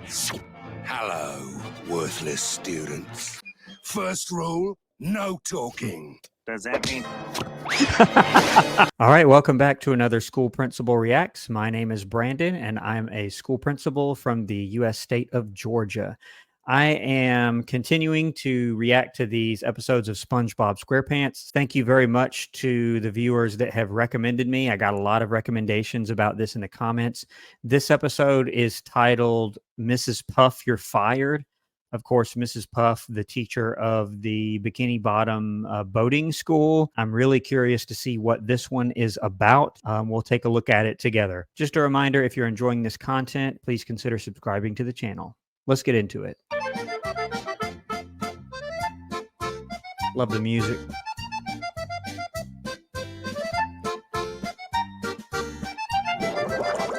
Hello, worthless students. First rule, no talking. Does that mean... All right, welcome back to another School Principal Reacts. My name is Brandon, and I'm a school principal from the U.S. state of Georgia. I am continuing to react to these episodes of SpongeBob SquarePants. Thank you very much to the viewers that have recommended me. I got a lot of recommendations about this in the comments. This episode is titled, Mrs. Puff, You're Fired. Of course, Mrs. Puff, the teacher of the Bikini Bottom boating school. I'm really curious to see what this one is about. We'll take a look at it together. Just a reminder, if you're enjoying this content, please consider subscribing to the channel. Let's get into it. Love the music.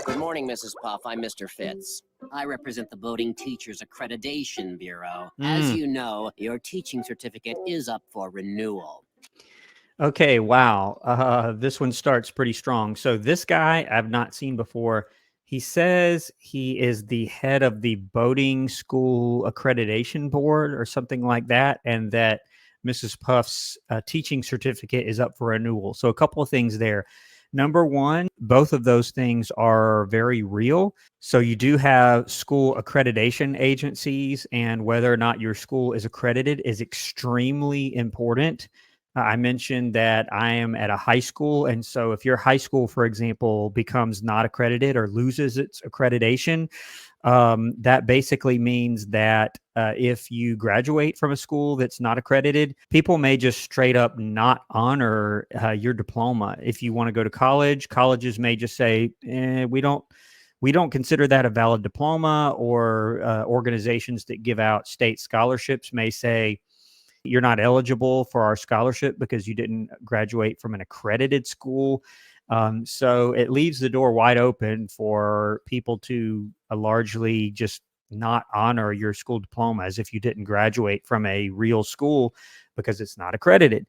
Good morning, Mrs. Puff. I'm Mr. Fitz. I represent the Boating Teachers Accreditation Bureau. As you know, your teaching certificate is up for renewal. Okay, wow. This one starts pretty strong. So this guy I've not seen before. He says he is the head of the Boating School Accreditation Board or something like that, and that Mrs. Puff's teaching certificate is up for renewal. So a couple of things there. Number one, both of those things are very real. So you do have school accreditation agencies, and whether or not your school is accredited is extremely important. I mentioned that I am at a high school, and so if your high school, for example, becomes not accredited or loses its accreditation, that basically means that if you graduate from a school that's not accredited, people may just straight up not honor your diploma. If you want to go to college, colleges may just say, we don't consider that a valid diploma, or organizations that give out state scholarships may say, you're not eligible for our scholarship because you didn't graduate from an accredited school. So it leaves the door wide open for people to largely just not honor your school diploma as if you didn't graduate from a real school because it's not accredited.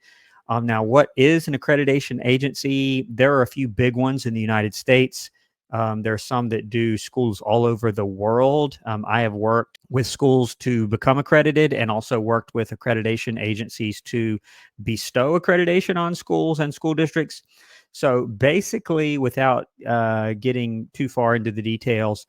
Now, what is an accreditation agency? There are a few big ones in the United States. There are some that do schools all over the world. I have worked with schools to become accredited and also worked with accreditation agencies to bestow accreditation on schools and school districts. So basically, without getting too far into the details,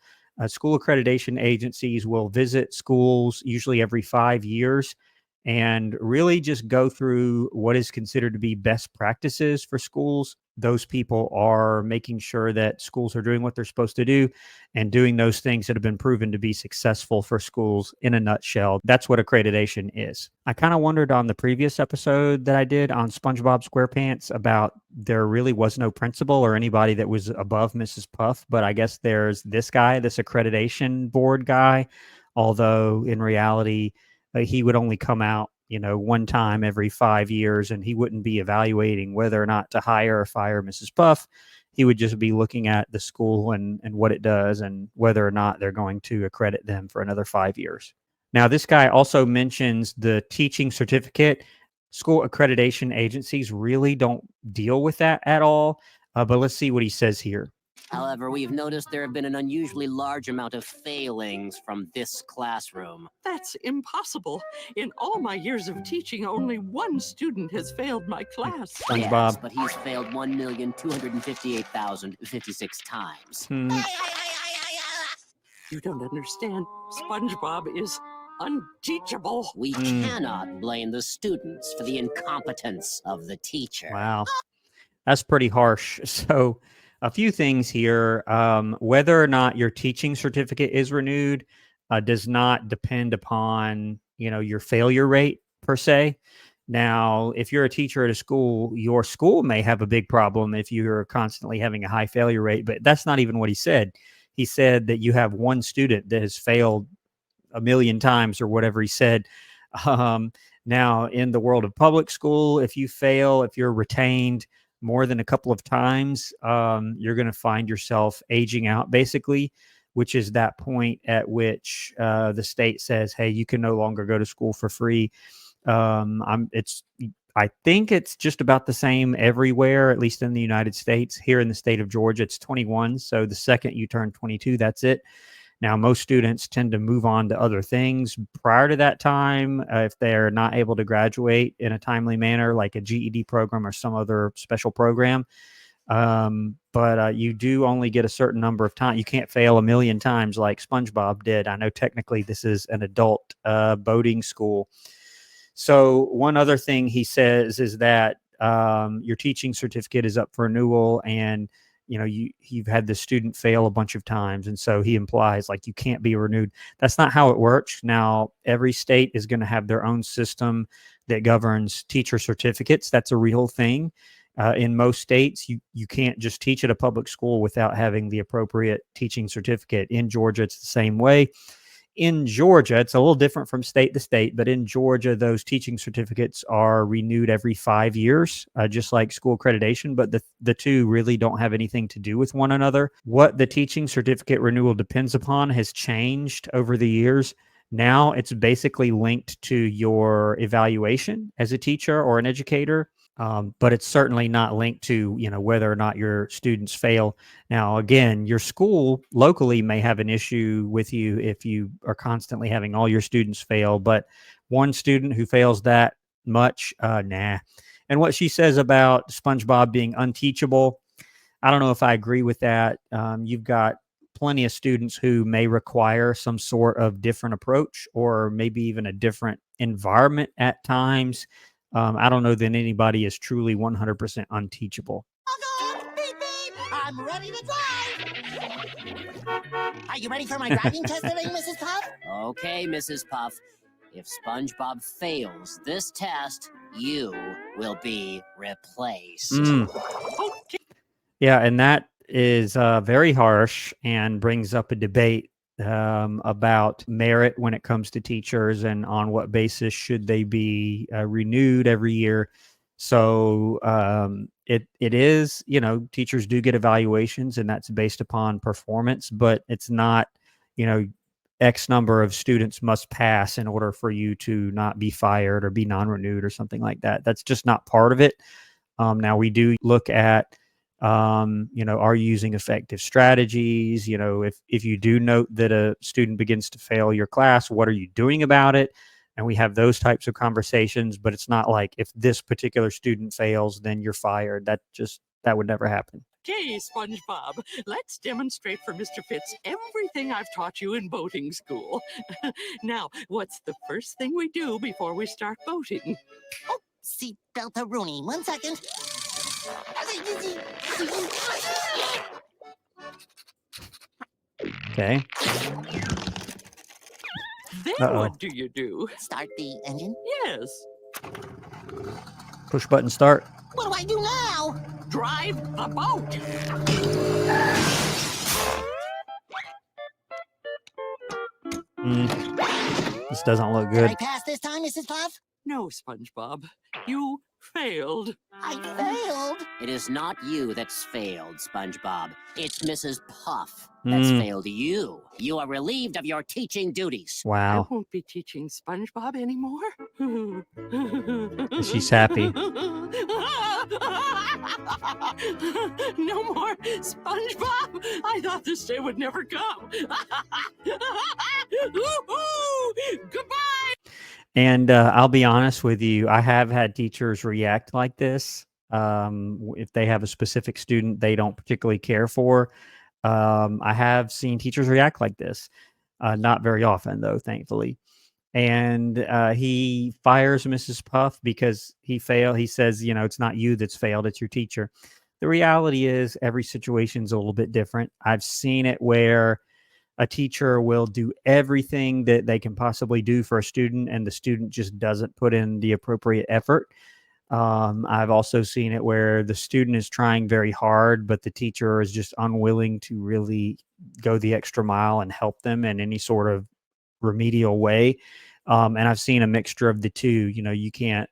school accreditation agencies will visit schools usually every 5 years and really just go through what is considered to be best practices for schools. Those people are making sure that schools are doing what they're supposed to do and doing those things that have been proven to be successful for schools. In a nutshell, that's what accreditation is. I kind of wondered on the previous episode that I did on SpongeBob SquarePants about there really was no principal or anybody that was above Mrs. Puff, but I guess there's this guy, this accreditation board guy, although in reality, he would only come out, one time every 5 years, and he wouldn't be evaluating whether or not to hire or fire Mrs. Puff. He would just be looking at the school and what it does and whether or not they're going to accredit them for another 5 years. Now, this guy also mentions the teaching certificate. School accreditation agencies really don't deal with that at all, but let's see what he says here. However, we've noticed there have been an unusually large amount of failings from this classroom. That's impossible. In all my years of teaching, only one student has failed my class. SpongeBob. Yes, but he's failed 1,258,056 times. You don't understand. SpongeBob is unteachable. We cannot blame the students for the incompetence of the teacher. Wow. That's pretty harsh. So a few things here. Whether or not your teaching certificate is renewed does not depend upon, your failure rate per se. Now, if you're a teacher at a school, your school may have a big problem if you're constantly having a high failure rate, but that's not even what he said. He said that you have one student that has failed 1 million times or whatever he said. Now, in the world of public school, if you fail, if you're retained more than a couple of times, you're going to find yourself aging out, basically, which is that point at which the state says, hey, you can no longer go to school for free. I think it's just about the same everywhere, at least in the United States. Here in the state of Georgia, it's 21. So the second you turn 22, that's it. Now, most students tend to move on to other things prior to that time if they're not able to graduate in a timely manner, like a GED program or some other special program. But you do only get a certain number of times. You can't fail a million times like SpongeBob did. I know technically this is an adult boating school. So one other thing he says is that your teaching certificate is up for renewal, and you've had the student fail a bunch of times, and so he implies like you can't be renewed. That's not how it works. Now, every state is going to have their own system that governs teacher certificates. That's a real thing. In most states, you can't just teach at a public school without having the appropriate teaching certificate. In Georgia, it's the same way. In Georgia, it's a little different from state to state, but in Georgia, those teaching certificates are renewed every 5 years, just like school accreditation, but the two really don't have anything to do with one another. What the teaching certificate renewal depends upon has changed over the years. Now it's basically linked to your evaluation as a teacher or an educator. But it's certainly not linked to, whether or not your students fail. Now, again, your school locally may have an issue with you if you are constantly having all your students fail, but one student who fails that much, nah. And what she says about SpongeBob being unteachable, I don't know if I agree with that. You've got plenty of students who may require some sort of different approach or maybe even a different environment at times. I don't know that anybody is truly 100% unteachable. Beep, beep. I'm ready to drive. Are you ready for my driving test today, Mrs. Puff? Okay, Mrs. Puff. If SpongeBob fails this test, you will be replaced. Yeah, and that is very harsh and brings up a debate about merit when it comes to teachers and on what basis should they be renewed every year. So it is, teachers do get evaluations, and that's based upon performance, but it's not, X number of students must pass in order for you to not be fired or be non-renewed or something like that. That's just not part of it. Now we do look at are you using effective strategies? If you do note that a student begins to fail your class, what are you doing about it? And we have those types of conversations, but it's not like if this particular student fails, then you're fired. That would never happen. Okay, SpongeBob, let's demonstrate for Mr. Fitz everything I've taught you in boating school. Now, what's the first thing we do before we start boating? Oh, seatbelt a Rooney. 1 second. Okay. Then what do you do? Start the engine. Yes. Push button start. What do I do now? Drive the boat. This doesn't look Did good. I pass this time, Mrs. Puff? No, SpongeBob. You failed. I failed. It is not you that's failed, SpongeBob. It's Mrs. Puff that's failed you. You are relieved of your teaching duties. Wow. I won't be teaching SpongeBob anymore. She's happy. No more SpongeBob. I thought this day would never come. Goodbye. And I'll be honest with you, I have had teachers react like this. If they have a specific student they don't particularly care for, I have seen teachers react like this. Not very often, though, thankfully. And he fires Mrs. Puff because he failed. He says, it's not you that's failed, it's your teacher. The reality is every situation's a little bit different. I've seen it where a teacher will do everything that they can possibly do for a student, and the student just doesn't put in the appropriate effort. I've also seen it where the student is trying very hard, but the teacher is just unwilling to really go the extra mile and help them in any sort of remedial way. And I've seen a mixture of the two. You can't,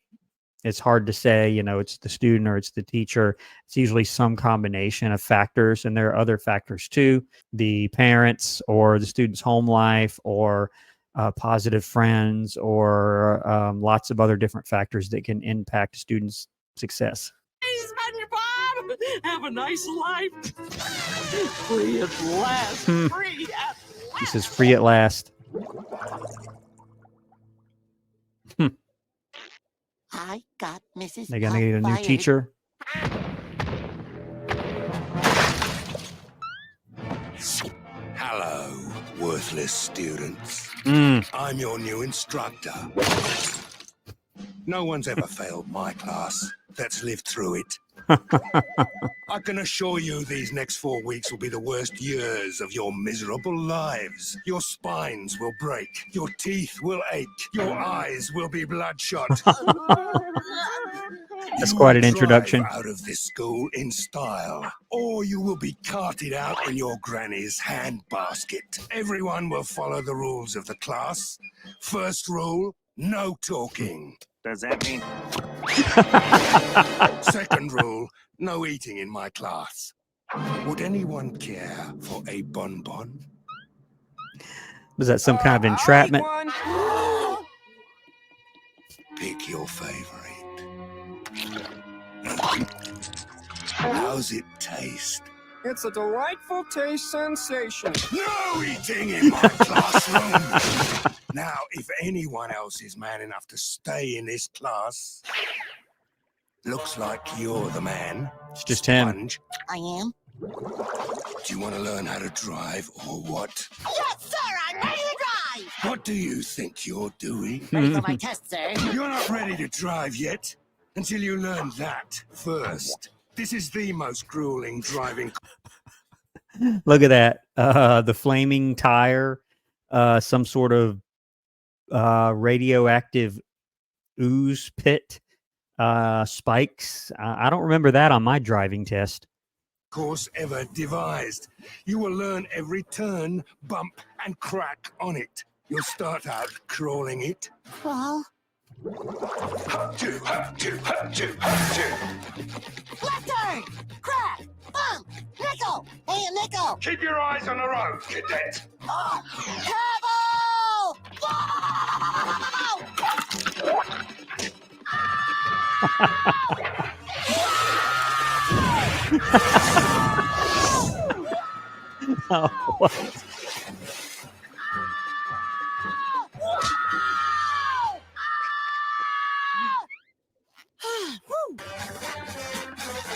it's hard to say, it's the student or it's the teacher. It's usually some combination of factors, and there are other factors too. The parents or the student's home life or positive friends or lots of other different factors that can impact a student's success. Hey, SpongeBob! Have a nice life. Free at last. Free at This is free at last. I got Mrs. They're gonna get a new fired. teacher. Hello, worthless students. Mm. I'm your new instructor. No one's ever failed my class that's lived through it. I can assure you these next 4 weeks will be the worst years of your miserable lives. Your spines will break, your teeth will ache, your eyes will be bloodshot. That's You quite will an introduction. drive out of this school in style, or you will be carted out in your granny's handbasket. Everyone will follow the rules of the class. First rule, no talking. Does that mean Second rule, no eating in my class. Would anyone care for a bonbon? Was that some kind of entrapment? Pick your favorite. How's it taste? it's a delightful taste sensation? No eating in my classroom! Now, if anyone else is man enough to stay in this class, looks like you're the man. It's just him. Sponge. I am. Do you want to learn how to drive or what? Yes, sir. I'm ready to drive. What do you think you're doing? Ready for my test, sir. You're not ready to drive yet until you learn that first. This is the most grueling driving. Look at that. The flaming tire, some sort of radioactive ooze pit, spikes. I don't remember that on my driving test. Course ever devised. You will learn every turn, bump, and crack on it. You'll start out crawling it. Crawl. Hop to, hop to, hop to, hop to. Left turn. Crack. Bump. Nickel. Hey, a nickel. Keep your eyes on the road, cadet. Oh, Pebble! Oh, what?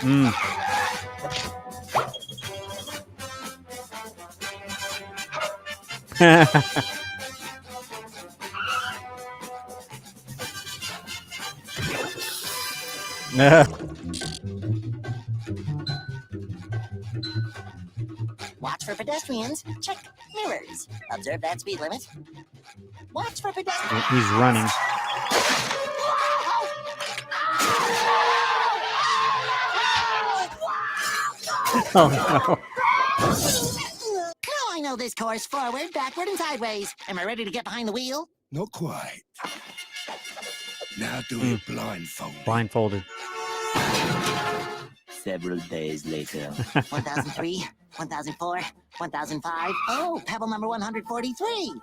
Mm. Watch for pedestrians. Check mirrors. Observe that speed limit. Watch for pedestrians. He's running. Oh no. Now I know this course forward, backward, and sideways. Am I ready to get behind the wheel? Not quite. Now do it blindfolded. Blindfolded. Several days later. 1003, 1004, 1005. Oh, pebble number 143.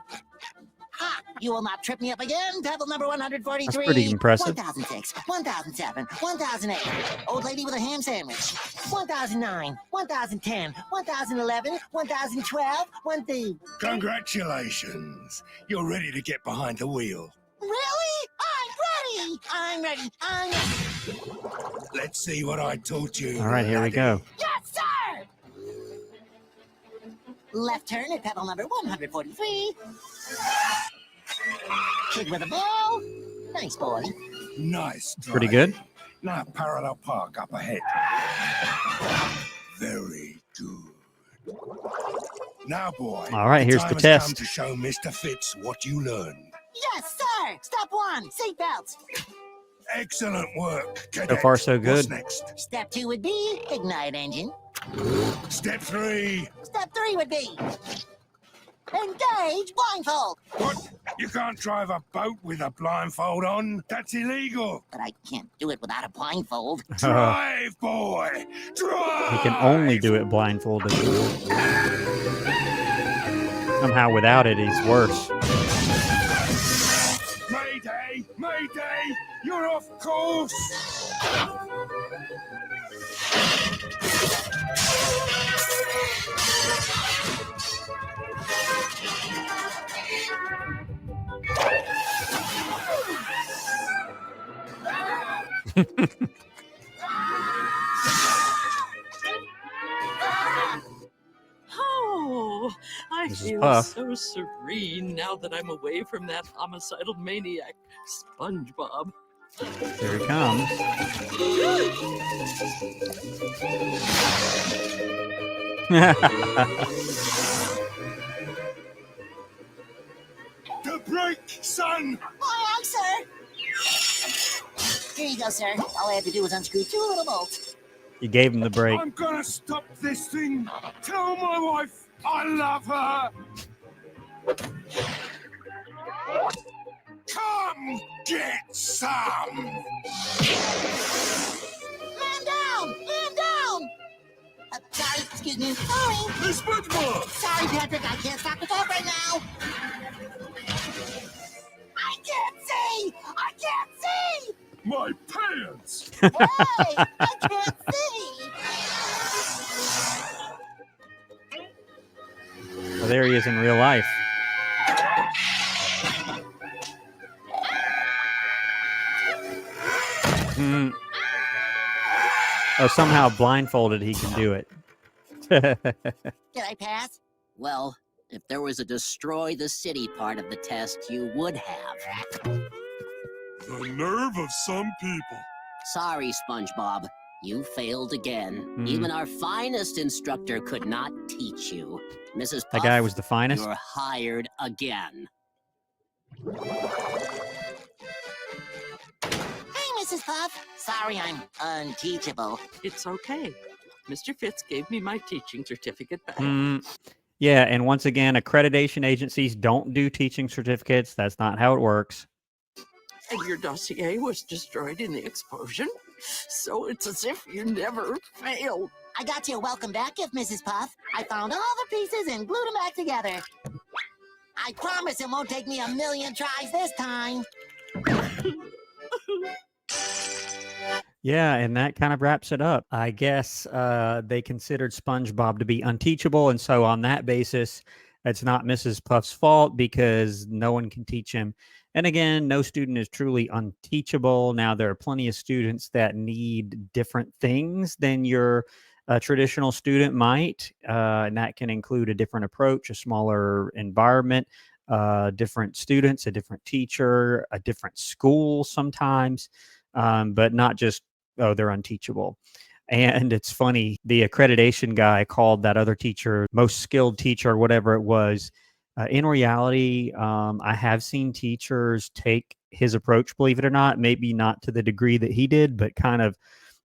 Ha! You will not trip me up again. Pebble number 143. That's pretty impressive. 1006, 1007, 1008. Old lady with a ham sandwich. 1009, 1010, 1011, 1012, 1000. Congratulations. You're ready to get behind the wheel. Really? I'm ready. I'm ready. Let's see what I taught you. All right, here we go. Yes, sir! Left turn at pebble number 143. Kid with a ball. Nice boy. Nice. Pretty driving. good. Now parallel park up ahead. Very good. Now, boy. All right, here's time the has test. come to show Mr. Fitz what you learned. Yes, sir! Step 1, seatbelts. Excellent work, So cadet. far, so What's good. next? Step 2 would be ignite engine. Step 3. Step 3 would be engage blindfold. What? You can't drive a boat with a blindfold on? That's illegal. But I can't do it without a blindfold. Drive, boy. Drive. He can only do it blindfolded. Somehow without it, he's worse. Mayday! Mayday! You're off course! Oh, I Mrs. feel Puff. so serene now that I'm away from that homicidal maniac, SpongeBob. Here he comes. The break, son! Aye, aye, sir. Here you go, sir. All I have to do is unscrew 2 little bolts. You gave him the break. I'm gonna stop this thing. Tell my wife I love her. Come get some. Man down! Man down! Sorry, excuse me. Sorry. The SpongeBob. Sorry, Patrick. I can't stop the talk right now. I can't see! I can't see! My pants. Hey! I can't see! Well, there he is in real life. Mm. Oh, somehow blindfolded he can do it. Did I pass? Well, if there was a destroy the city part of the test, you would have. The nerve of some people. Sorry, SpongeBob. You failed again. Even our finest instructor could not teach you. Mrs. Puff, That guy was the finest. you're hired again. Hey, Mrs. Puff. Sorry, I'm unteachable. It's okay. Mr. Fitz gave me my teaching certificate back. Yeah, and once again, accreditation agencies don't do teaching certificates. That's not how it works. And your dossier was destroyed in the explosion, so it's as if you never failed. I got you a welcome back gift, Mrs. Puff. I found all the pieces and glued them back together. I promise it won't take me a million tries this time. Yeah, and that kind of wraps it up. I guess they considered SpongeBob to be unteachable, and so on that basis, it's not Mrs. Puff's fault because no one can teach him. And again, no student is truly unteachable. Now, there are plenty of students that need different things than your traditional student might, and that can include a different approach, a smaller environment, different students, a different teacher, a different school sometimes, but not just, oh, they're unteachable. And it's funny, the accreditation guy called that other teacher most skilled teacher, whatever it was. In reality, I have seen teachers take his approach, believe it or not, maybe not to the degree that he did, but kind of,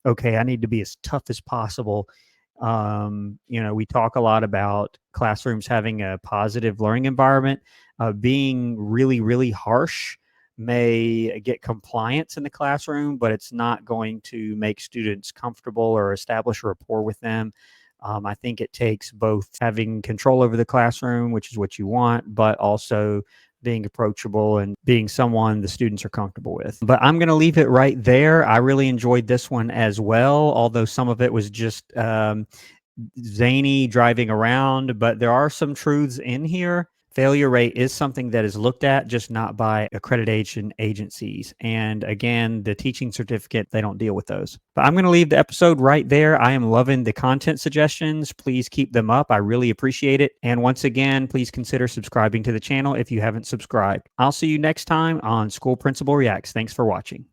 okay, I need to be as tough as possible. We talk a lot about classrooms having a positive learning environment. Being really, really harsh may get compliance in the classroom, but it's not going to make students comfortable or establish a rapport with them. I think it takes both having control over the classroom, which is what you want, but also being approachable and being someone the students are comfortable with. But I'm going to leave it right there. I really enjoyed this one as well, although some of it was just zany driving around, but there are some truths in here. Failure rate is something that is looked at, just not by accreditation agencies. And again, the teaching certificate, they don't deal with those. But I'm going to leave the episode right there. I am loving the content suggestions. Please keep them up. I really appreciate it. And once again, please consider subscribing to the channel if you haven't subscribed. I'll see you next time on School Principal Reacts. Thanks for watching.